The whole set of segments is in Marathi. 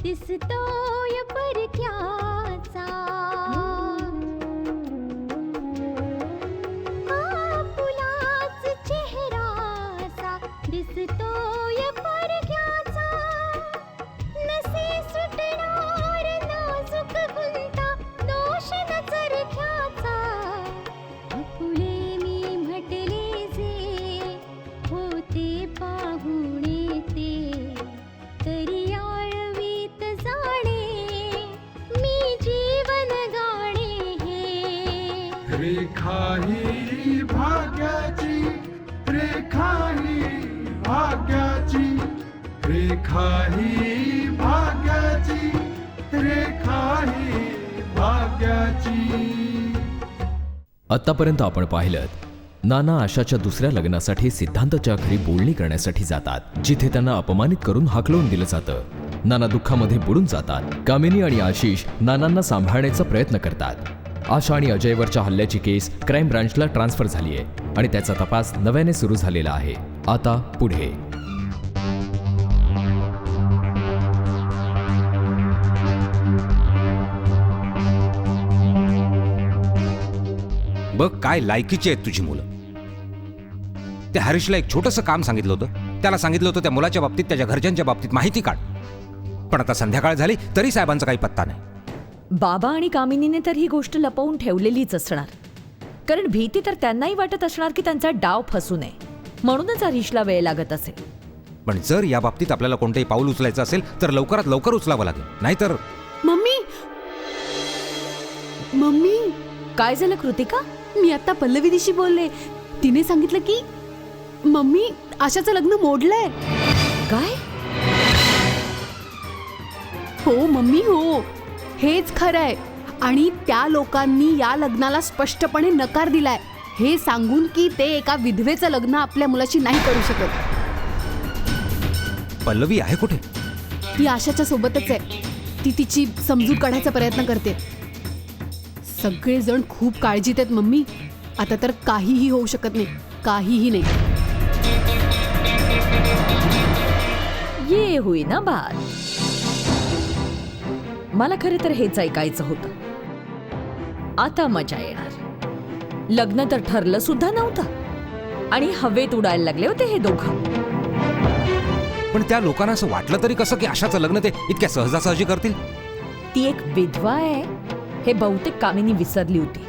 दिसतोय परक्याचा फुलाच चेहरासा दिसतोय परक्याचा नसे सुटणार नाजूक गुंता दोष न चरख्याचा फुले मी म्हटले जे होते पाहुणे ते तरी रेखा ही भाग्याची, रेखा ही भाग्याची, रेखा ही भाग्याची, रेखा ही भाग्याची. आतापर्यंत आपण पाहिलं नाना आशाच्या दुसऱ्या लग्नासाठी सिद्धांतच्या घरी बोलणी करण्यासाठी जातात, जिथे त्यांना अपमानित करून हाकलून दिलं जातं. नाना दुःखामध्ये बुडून जातात. कामिनी आणि आशिष नानांना सांभाळण्याचा प्रयत्न करतात. आशा आणि अजयवरच्या हल्ल्याची केस क्राईम ब्रांचला ट्रान्सफर झाली आहे आणि त्याचा तपास नव्याने सुरू झालेला आहे. आता पुढे बघ काय लायकीची आहेत तुझी मुलं. त्या हरीशला एक छोटंसं काम सांगितलं होतं. त्याला सांगितलं होतं त्या मुलाच्या बाबतीत, त्याच्या घरच्यांच्या बाबतीत माहिती काढ. पण आता संध्याकाळ झाली तरी साहेबांचा काही पत्ता नाही. बाबा आणि कामिनीने तर ही गोष्ट लपवून ठेवलेलीच असणार, कारण भीती तर त्यांनाही वाटत असणार की त्यांचा डाव फसू नये, म्हणूनच हरीशला वेळ लागत असेल. पण जर या बाबतीत आपल्याला कोणतेही पाऊल उचलायचं असेल तर लवकरात लवकर उचलावं लागेल, नाहीतर. मम्मी मम्मी काय झालं कृतिका? मी आता पल्लवी दिशी बोलले. तिने सांगितलं की मम्मी आशाचं लग्न मोडलंय. काय? हो मम्मी हो, हेच खरंय. आणि त्या लोकांनी या लग्नाला स्पष्टपणे नकार दिलाय, हे सांगून की ते एका विधवेचं लग्न आपल्या मुलाशी नाही करू शकत. पल्लवी आहे कुठे? ती आशाच्या सोबतच आहे. ती तिची समजूत काढायचा प्रयत्न करते. सगळेजण खूप काळजीत आहेत मम्मी. आता तर काहीही होऊ शकत नाही, काहीही नाही. ये होई ना बात. मला खरे तर हेच ऐकायचं होतं. आता मजा येणार. लग्न तर ठरलं सुद्धा नव्हतं आणि हवेत उडायला लागले होते हे दोघं. पण त्या लोकांना असं वाटलं तरी कसं की आशाचं लग्न ते इतक्या सहजासहजी करतील? ती एक विधवा आहे हे बहुतेक कामिनी विसरली होती.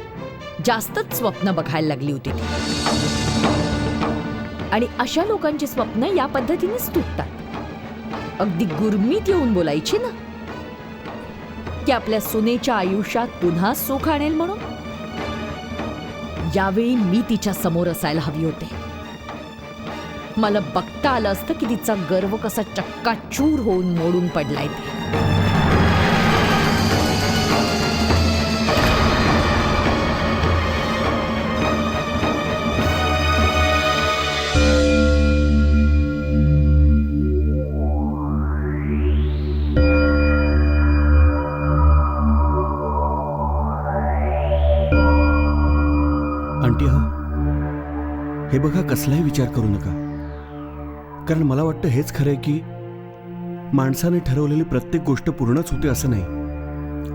जास्तच स्वप्न बघायला लागली होती ती. आणि अशा लोकांची स्वप्न या पद्धतीनेच तुटतात. अगदी गुरमीत येऊन बोलायची ना की आपल्या सुनेच्या आयुष्यात पुन्हा सुख आणेल म्हणून. यावेळी मी तिच्या समोर असायला हवी होते. मला बघता आलं असतं की तिचा गर्व कसा चक्काचूर होऊन मोडून पडलाय ते. आंटी हे बघा, कसलाही विचार करू नका, कारण मला वाटतं हेच खरंय की माणसाने ठरवलेली प्रत्येक गोष्ट पूर्णच होते असं नाही.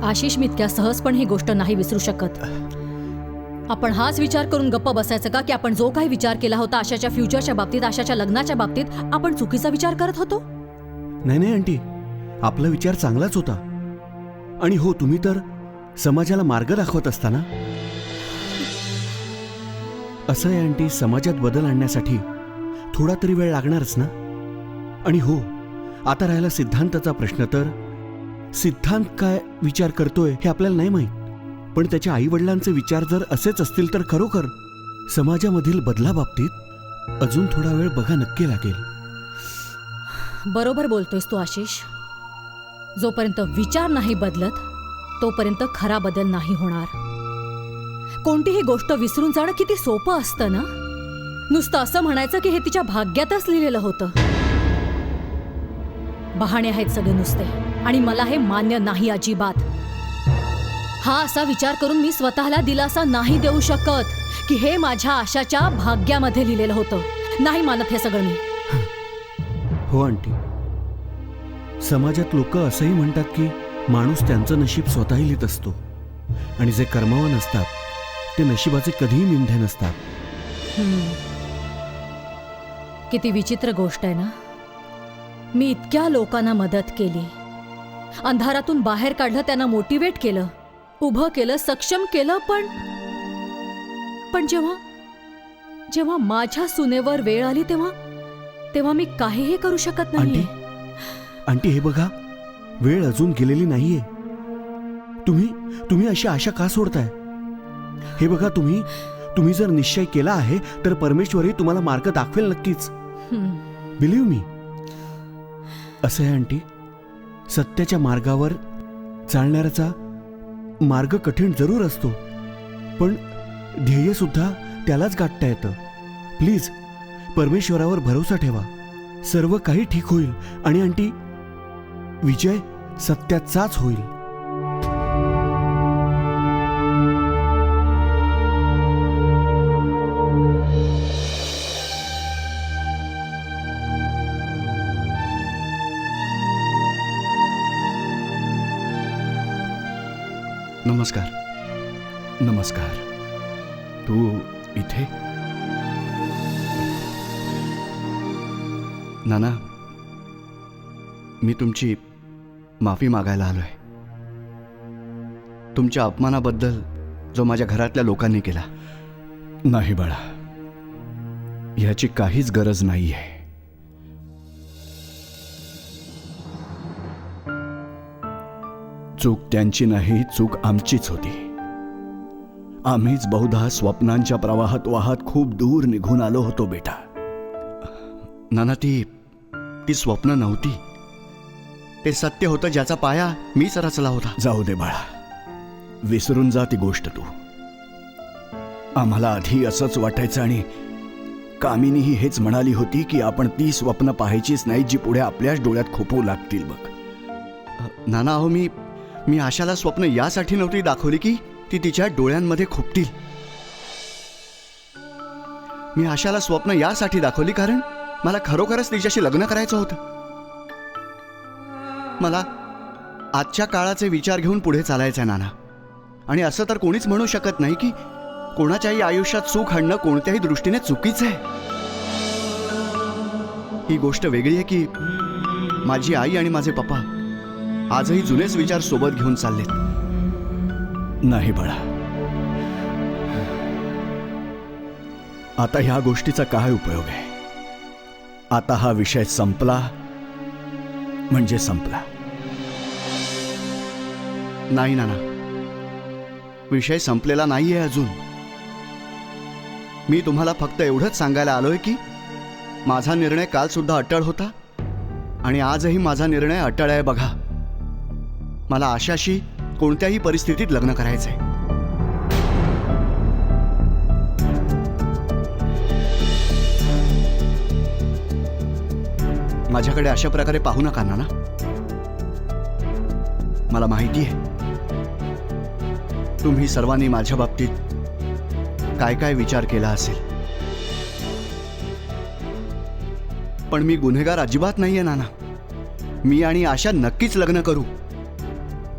आशिष, मी इतक्या सहजपण ही गोष्ट नाही विसरू शकत. आपण हाच विचार करून गप्प बसायचं का की आपण जो काही विचार केला होता आशाच्या फ्युचरच्या बाबतीत, आशाच्या लग्नाच्या बाबतीत, आपण चुकीचा विचार करत होतो? नाही नाही आंटी, आपला विचार चांगलाच होता. आणि हो, तुम्ही तर समाजाला मार्ग दाखवत असता ना. असं आहे आंटी, समाजात बदल आणण्यासाठी थोडा तरी वेळ लागणारच ना. आणि हो, आता राहिला सिद्धांताचा प्रश्न, तर सिद्धांत काय विचार करतोय हे आपल्याला नाही माहीत. पण त्याच्या आईवडिलांचे विचार जर असेच असतील तर खरोखर समाजामधील बदलाबाबतीत अजून थोडा वेळ बघा नक्की लागेल. बरोबर बोलतोयस तू आशिष. जोपर्यंत विचार नाही बदलत तोपर्यंत खरा बदल नाही होणार. कोणतीही गोष्ट विसरून जाणं किती सोपं असतं ना. नुसतं असं म्हणायचं की हे तिच्या भाग्यातच लिहिलेलं होतं. बहाणे आहेत सगळे नुसते, आणि मला हे मान्य नाही अजिबात. हा असा विचार करून मी स्वतःला दिलासा नाही देऊ शकत की हे माझ्या आशाच्या भाग्यामध्ये लिहिलेलं होतं. नाही मानत हे सगळं मी. हो आंटी, समाजात लोक असंही म्हणतात की माणूस त्यांचं नशीब स्वतःही लिहित असतो, आणि जे कर्मवान असतात ते नशिबाचे कधीही मिंढे नसतात. किती विचित्र गोष्ट आहे ना. मी इतक्या लोकांना मदत केली, अंधारातून बाहेर काढलं, त्यांना मोटिवेट केलं, उभं केलं, सक्षम केलं, पण जेव्हा माझ्या सुनेवर वेळ आली तेव्हा मी काहीही करू शकत नाही. आंटी हे बघा, वेळ अजून गेलेली नाहीये. तुम्ही अशी आशा का सोडताय? हे बघा, तुम्ही जर निश्चय केला आहे तर परमेश्वरही तुम्हाला मार्ग दाखवेल नक्कीच. बिलीव्ह मी. असं आहे आंटी, सत्याच्या मार्गावर चालणाऱ्याचा मार्ग कठीण जरूर असतो, पण ध्येय सुद्धा त्यालाच गाठता येतं. प्लीज परमेश्वरावर भरोसा ठेवा, सर्व काही ठीक होईल. आणि आंटी, विजय सत्याचाच होईल. नमस्कार. नमस्कार. तू इथे? नाना, मी तुमची माफी मागायला आलोय. तुमच्या अपमानाबद्दल जो माझ्या घरातल्या लोकांनी केला. नाही बाळा, ह्याची काहीच गरज नाहीये. चूक त्यांची नाही, चूक आमचीच होती. आम्हीच बहुधा स्वप्नांच्या प्रवाहात वाहत खूप दूर निघून आलो होतो बेटा. नाना, ती स्वप्न नव्हती, ते सत्य होतं ज्याचा पाया मीच रचला होता. जाऊ दे बाळा, विसरून जा ती गोष्ट तू. आम्हाला आधी असंच वाटायचं, आणि कामिनीही हेच म्हणाली होती की आपण ती स्वप्न पाहायचीच नाही जी पुढे आपल्याच डोळ्यात खोपवू लागतील बघ. नाना, अहो, मी आशाला स्वप्न यासाठी नव्हती दाखवली की ती तिच्या डोळ्यांमध्ये खुपतील. मी आशाला स्वप्न यासाठी दाखवली कारण मला खरोखरच तिच्याशी लग्न करायचं होतं. मला आजच्या काळाचे विचार घेऊन पुढे चालायचं आहे नाना. आणि असं तर कोणीच म्हणू शकत नाही की कोणाच्याही आयुष्यात सुख आणणं कोणत्याही दृष्टीने चुकीचं आहे. ही गोष्ट वेगळी आहे की माझी आई आणि माझे पप्पा आजही जुनेच विचार सोबत घेऊन चाललेत. नाही बाळा, आता ह्या गोष्टीचा काय उपयोग आहे? आता हा विषय संपला म्हणजे संपला. नाही नाना, विषय संपलेला नाहीये अजून. मी तुम्हाला फक्त एवढंच सांगायला आलोय की माझा निर्णय काल सुद्धा अटळ होता आणि आजही माझा निर्णय अटळ आहे. बघा, मला आशाशी कोणत्याही परिस्थितीत लग्न करायचंय. माझ्याकडे अशा प्रकारे पाहू नका नाना. मला माहिती आहे तुम्ही सर्वांनी माझ्या बाबतीत काय काय विचार केला असेल, पण मी गुन्हेगार अजिबात नाहीये नाना. मी आणि आशा नक्कीच लग्न करू.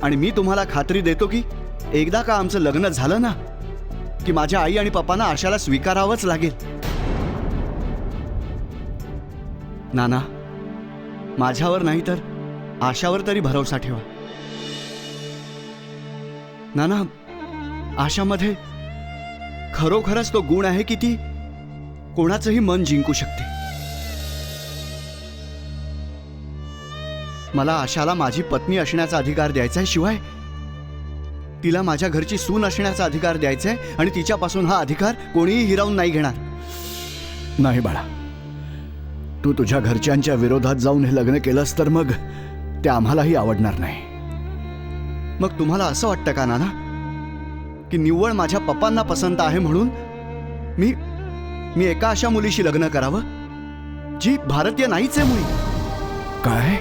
आणि मी तुम्हाला खात्री देतो की एकदा का आमचं लग्न झालं ना की माझ्या आई आणि पप्पांना आशाला स्वीकारावंच लागेल. नाना, माझ्यावर नाही तर आशावर तरी भरोसा ठेवा. नाना, आशामध्ये खरोखरच तो गुण आहे की ती कोणाचंही मन जिंकू शकते. मला आशाला माझी पत्नी असण्याचा अधिकार द्यायचा आहे, शिवाय तिला माझ्या घरची सून असण्याचा अधिकार द्यायचा आहे, आणि तिच्यापासून हा अधिकार कोणीही हिरावून नाही घेणार. नाही बाळा, तू तुझ्या घरच्यांच्या विरोधात जाऊन हे लग्न केलंस तर मग ते आम्हालाही आवडणार नाही. मग तुम्हाला असं वाटतं का नाना की निव्वळ माझ्या पप्पांना पसंत आहे म्हणून मी एका अशा मुलीशी लग्न करावं जी भारतीय नाहीच आहे मुली? काय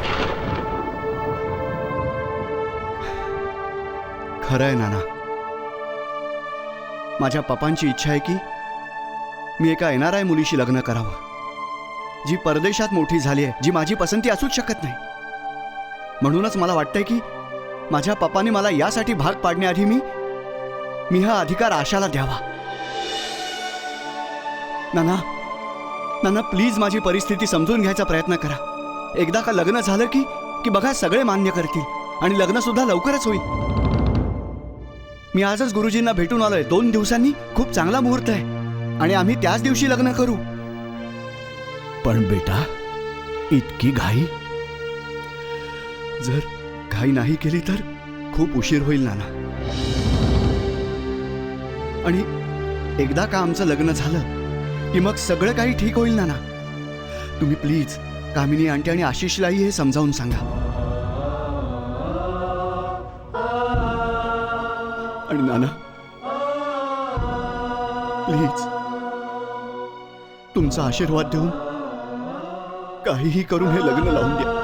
खरं आहे नाना, माझ्या पप्पांची इच्छा आहे की मी एका NRI मुलीशी लग्न करावं, जी परदेशात मोठी झाली आहे, जी माझी पसंती असूच शकत नाही. म्हणूनच मला वाटतंय की माझ्या पप्पांनी मला यासाठी भाग पाडण्याआधी मी हा अधिकार आशाला द्यावा. नाना प्लीज माझी परिस्थिती समजून घ्यायचा प्रयत्न करा. एकदा का लग्न झालं की बघा सगळे मान्य करतील आणि लग्न सुद्धा लवकरच होईल. मी आजच गुरुजींना भेटून आलोय. 2 दिवसांनी खूप चांगला मुहूर्त आहे आणि आम्ही त्याच दिवशी लग्न करू. पण बेटा, इतकी घाई? जर घाई नाही केली तर खूप उशीर होईल नाना. आणि एकदा का आमचं लग्न झालं की मग सगळं काही ठीक होईल नाना. तुम्ही प्लीज कामिनी आंटी आणि आशिषलाही हे समजावून सांगा. आणि नाना प्लीज तुमचा आशीर्वाद देऊन काहीही करून हे लग्न लावून द्या.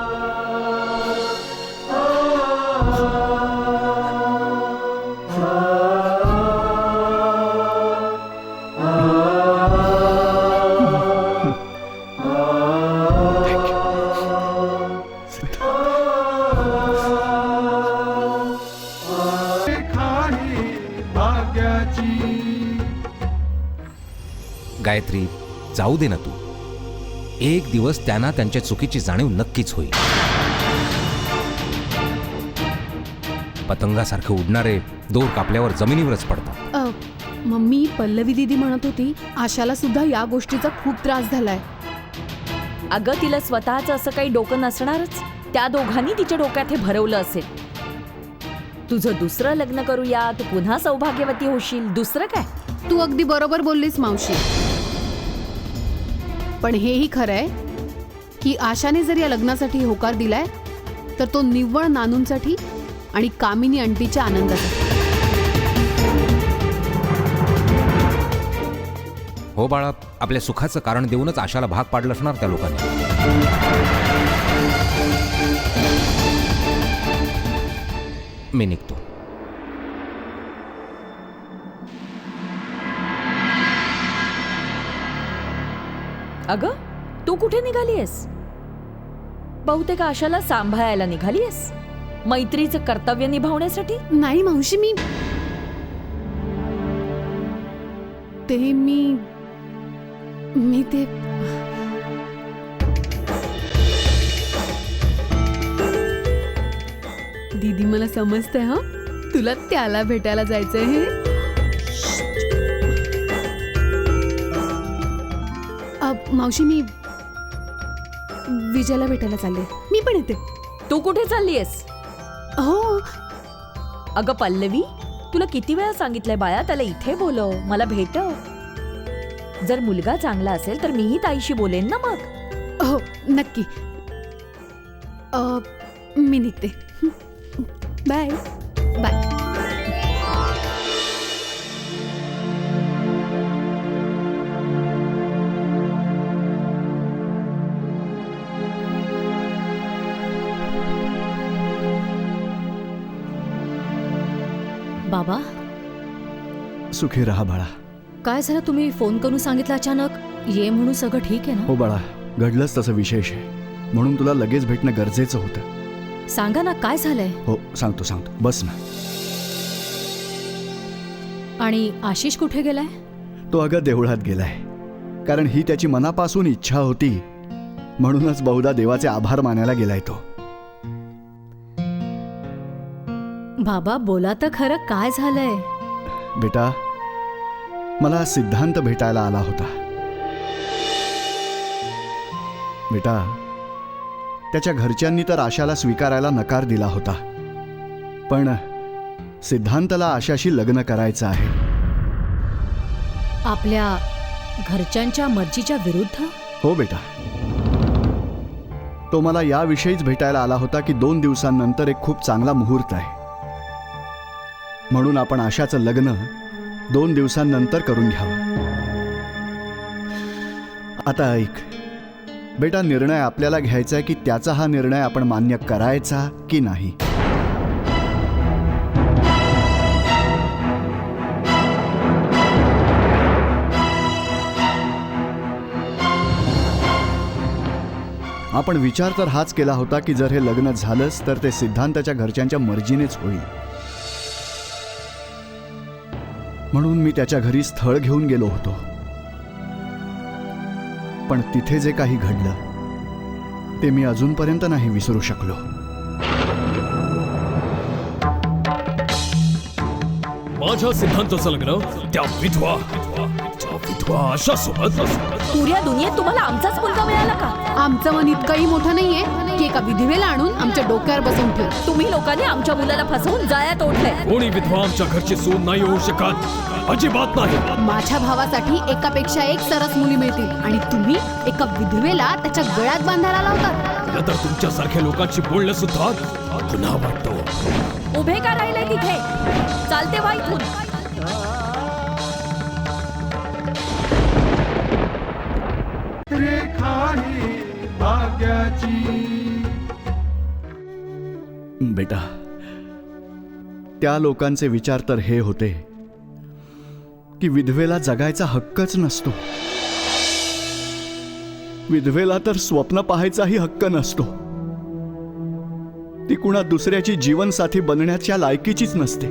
गायत्री, जाऊ दे ना तू. एक दिवस त्यांना त्यांच्या चुकीची जाणीव नक्कीच होईल. पतंगासारखे उडणारे दोर कापल्यावर जमिनीवरच पडतात. मम्मी, पल्लवी दीदी म्हणत होती आशाला सुद्धा या गोष्टीचा खूप त्रास झालाय. अगं, तिला स्वतःच असं काही डोकं नसणारच. त्या दोघांनी तिच्या डोक्यात हे भरवलं असेल. तुझं दुसरं लग्न करूया, तू पुन्हा सौभाग्यवती होशील, दुसरं काय. तू अगदी बरोबर बोललीस मावशी. पण हेही खरं आहे की आशाने जर या लग्नासाठी होकार दिलाय तर तो निव्वळ नानूंसाठी आणि कामिनी आंटीच्या आनंदासाठी. हो बाळा, आपल्या सुखाचं कारण देऊनच आशाला भाग पाडलं असणार त्या लोकांनी. मी निघतो. अगं, तू कुठे निघालीयस? बहुतेक आशाला सांभाळायला निघालीयस, मैत्रीचं कर्तव्य निभावण्यासाठी. नाही मावशी, मी ते दीदी, मला समजतंय. हा, तुला त्याला भेटायला जायचंय. हे मावशी, मी विजयला भेटायला चालले. मी पण येते. तू कुठे चाललीयस? हो. अगं पल्लवी, तुला किती वेळा सांगितलंय बाळा, त्याला इथे बोलव, मला भेटव. जर मुलगा चांगला असेल तर मीही ताईशी बोलेन ना मग. हो, नक्की. मी निघते. Bye bye. बाबा, सुखी राहा बाळा. काय झालं? तुम्ही फोन करून सांगितलं अचानक ये म्हणून. सगळं ठीक आहे ना? हो बाळा, घडलंच तसं विशेष आहे म्हणून तुला लगेच भेटणं गरजेचं होतं. सांगा ना, काय झालंय? हो, सांगतो. बस ना. आणि आशिष कुठे गेलाय? तो अगं देवळात गेलाय, कारण ही त्याची मनापासून इच्छा होती. म्हणूनच बहुधा देवाचे आभार मानायला गेलाय तो. बाबा बोला तर खरं, काय झालंय? बेटा, मला सिद्धांत भेटायला आला होता. बेटा, त्याच्या घरच्यांनी तर आशाला स्वीकारायला नकार दिला होता, पण सिद्धांतला आशाशी लग्न करायचं आहे. आपल्या घरच्यांच्या मर्जीच्या विरुद्ध? हो बेटा, तो मला याविषयीच भेटायला आला होता की 2 दिवसांनंतर एक खूप चांगला मुहूर्त आहे, म्हणून आपण आशाचं लग्न 2 दिवसांनंतर करून घ्यावं. आता ऐक बेटा, निर्णय आपल्याला घ्यायचा आहे की त्याचा हा निर्णय आपण मान्य करायचा की नाही. आपण विचार तर हाच केला होता की जर हे लग्न झालंच तर ते सिद्धांताच्या घरच्यांच्या मर्जीनेच होईल. म्हणून मी त्याच्या घरी स्थळ घेऊन गेलो होतो, पण तिथे जे काही घडलं ते मी अजूनपर्यंत नाही विसरू शकलो. माझ्या सिद्धांताचं लग्न त्या विधवा आशासोबत? पुऱ्या दुनियेत तुम्हाला आमचाच मुलगा मिळाला का? आमचं मन इतकंही मोठं नाहीये की एका विधवेला आणून आमच्या डोक्यावर बसवून ठेव. तुम्ही लोकांनी आमच्या मुलाला फसवून जाळ्यात ओढलंय. कोणी विधवा आमच्या घरची सून नाही होऊ शकत, अजिबात नाही. माझ्या भावासाठी एकापेक्षा एक सरस मुली मिळतील आणि तुम्ही एका विधवेला त्याच्या गळ्यात बांधायला लावतात. मला तर तुमच्यासारख्या लोकांची बोलणं सुद्धा गुन्हा वाटतो. उभे का राहिले तिथे? चालते व्हा इथून. रेखा ही भाग्याची. बेटा, त्या लोकांचे विचार तर हे होते की विधवेला जगायचा हक्कच नसतो, विधवेला तर स्वप्न पाहायचाही हक्क नसतो, ती कुणा दुसऱ्याची जीवनसाथी बनण्याच्या लायकीचीच नसते.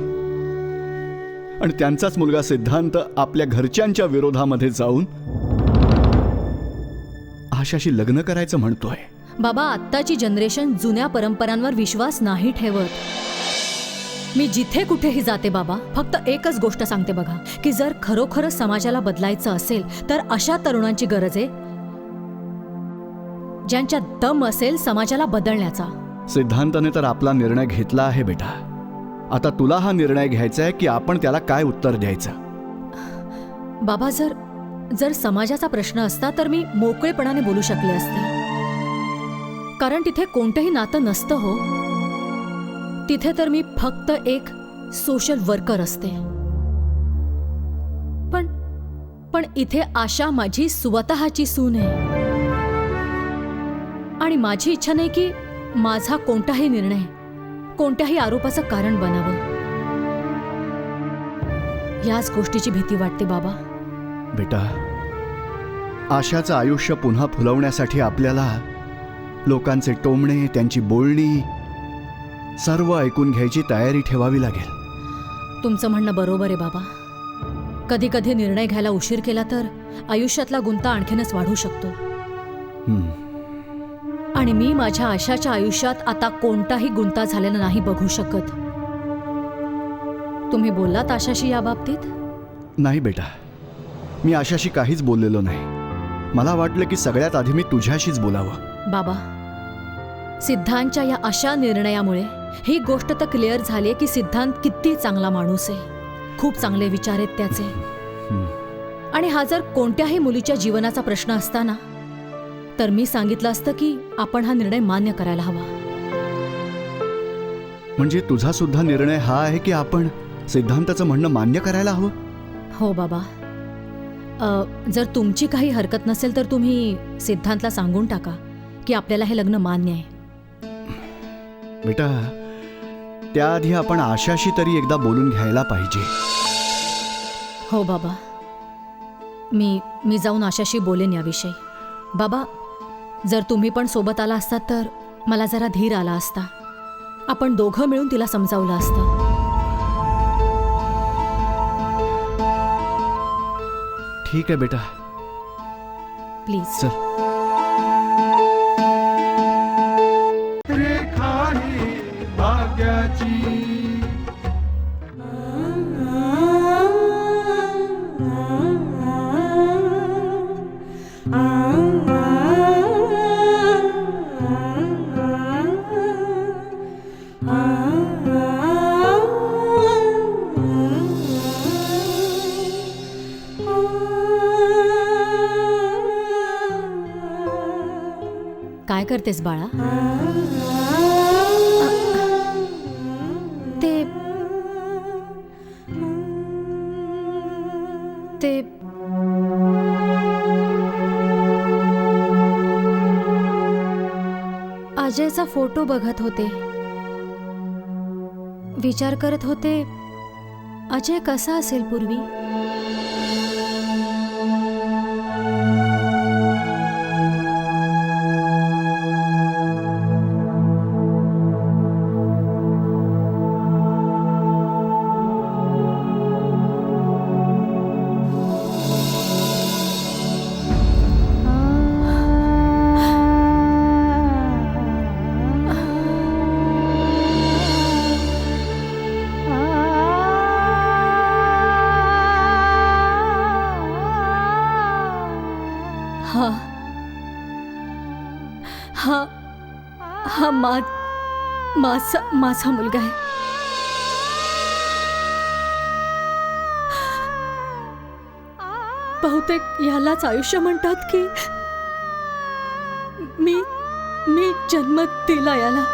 आणि त्यांचाच मुलगा सिद्धांत आपल्या घरच्यांच्या विरोधामध्ये जाऊन आशाशी लग्न करायचं म्हणतोय. बाबा, आत्ताची जनरेशन जुन्या परंपरांवर विश्वास नाही ठेवत. मी जिथे कुठेही जाते बाबा, फक्त एकच गोष्ट सांगते बघा, की जर खरोखरच समाजाला बदलायचं असेल तर अशा तरुणांची गरज आहे ज्यांच्यात दम असेल समाजाला बदलण्याचा. सिद्धांताने तर आपला निर्णय घेतला आहे बेटा. आता तुला हा निर्णय घ्यायचा आहे की आपण त्याला काय उत्तर द्यायचं. बाबा, जर समाजाचा प्रश्न असता तर मी मोकळेपणाने बोलू शकले असते, कारण तिथे कोणतंही नातं नसतं हो. तिथे तर मी फक्त एक सोशल वर्कर असते. पण इथे आशा माझी स्वतःची सून आहे आणि माझी इच्छा नाही की माझा कोणताही निर्णय कोणत्याही आरोपाचं कारण बनावं. याच गोष्टीची भीती वाटते बाबा. बेटा, आशाचं आयुष्य पुन्हा फुलवण्यासाठी आपल्याला लोकांचे टोमणे, त्यांची बोलणी सर्व ऐकून घ्यायची तयारी ठेवावी लागेल. तुमचं म्हणणं बरोबर आहे बाबा. कधी कधी निर्णय घ्यायला उशीर केला तर आयुष्यातला गुंता आणखीनच वाढू शकतो. आणि मी माझ्या आशाच्या आयुष्यात आता कोणताही गुंता झालेला नाही बघू शकत. तुम्ही बोललात आशाशी या बाबतीत? नाही बेटा, मी आशाशी काहीच बोललेलो नाही. मला वाटलं की सगळ्यात आधी मी तुझ्याशीच बोलावं. बाबा, सिद्धांतच्या या अशा निर्णयामुळे ही गोष्ट तर क्लिअर झाली की सिद्धांत किती चांगला माणूस आहे. खूप चांगले विचार आहेत त्याचे. आणि हा जर कोणत्याही मुलीच्या जीवनाचा प्रश्न असता ना, तर मी सांगितलं असतं की आपण हा निर्णय मान्य करायला हवा. म्हणजे तुझा सुद्धा निर्णय हा आहे की आपण सिद्धांताचं म्हणणं मान्य करायला हवं? हो बाबा. जर तुमची काही हरकत नसेल तर तुम्ही सिद्धांतला सांगून टाका की आपल्याला हे लग्न मान्य आहे. बेटा, त्याआधी आपण आशाशी तरी एकदा बोलून घ्यायला पाहिजे. हो बाबा, मी जाऊन आशाशी बोलेन याविषयी. बाबा, जर तुम्ही पण सोबत आला असतात तर मला जरा धीर आला असता. आपण दोघं मिळून तिला समजावलं असतं. ठीक आहे बेटा, प्लीज. चल. रेखा ही भाग्याची. काय करतेस बाळा? ते ते अजयचा फोटो बघत होते. विचार करत होते अजय कसा असेल पूर्वी. हा हा हा माझा मुलगा आहे. बहुतेक यालाच आयुष्य म्हणतात की मी जन्म दिला याला.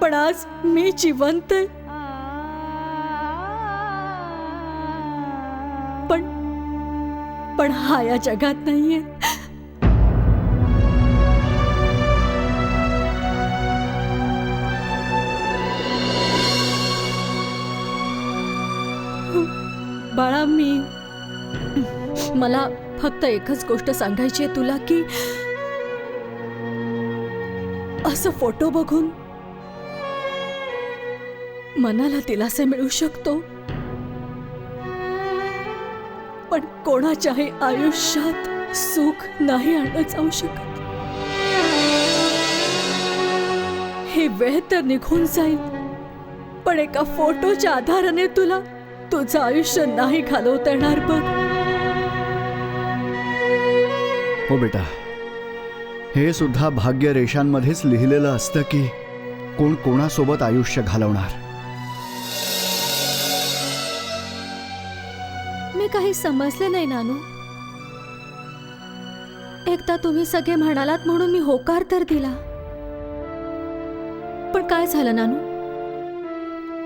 पण आज मी जिवंत आहे. पण हा या जगात नाहीये. बाळा, मला फक्त एकच गोष्ट सांगायची आहे तुला की असं फोटो बघून मनाला दिलासा मिळू शकतो, पण कोणाच्याही आयुष्यात सुख नाही आणलं जाऊ शकत. ही वेळ तर निघून जाईल, पण एका फोटोच्या आधाराने तुला तुझं आयुष्य नाही घालवता येणार बघ. हो बेटा, हे सुद्धा भाग्य रेषांमध्येच लिहिलेलं असतं की कोण कोणासोबत आयुष्य घालवणार. मी काही समजले नाही नानू. एकदा तुम्ही सगळे म्हणालात म्हणून मी होकार तर दिला, पण काय झालं नानू?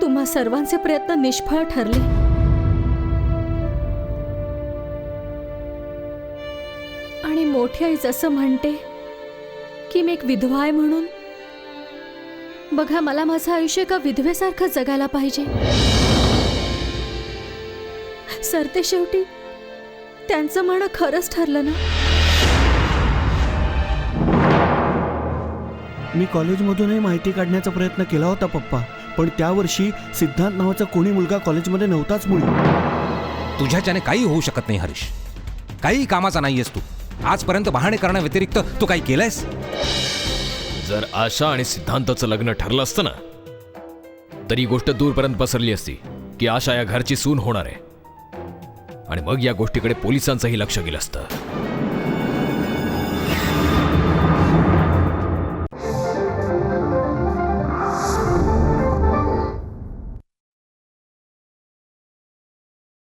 तुम्हा सर्वांचे प्रयत्न निष्फळ ठरले. आणि मोठी आई जसं म्हणते की मी एक विधवा आहे म्हणून, बघा मला माझं आयुष्य एका विधवेसारखं जगायला पाहिजे. सरते शेवटी त्यांचं म्हणणं खरंच ठरलं ना. मी कॉलेजमधूनही माहिती काढण्याचा प्रयत्न केला होता पप्पा, पण त्या वर्षी सिद्धांत नावाचा कोणी मुलगा कॉलेजमध्ये नव्हताच मुळी. तुझ्याच्याने काही होऊ शकत नाही हरीश. काही कामाचा नाहीयेस तू. आजपर्यंत बहाणे करण्याव्यतिरिक्त तू काही केलंयस? जर आशा आणि सिद्धांताचं लग्न ठरलं असतं ना, तर ही गोष्ट दूरपर्यंत पसरली असती की आशा या घरची सून होणार आहे, आणि मग या गोष्टीकडे पोलिसांचंही लक्ष गेलं असतं.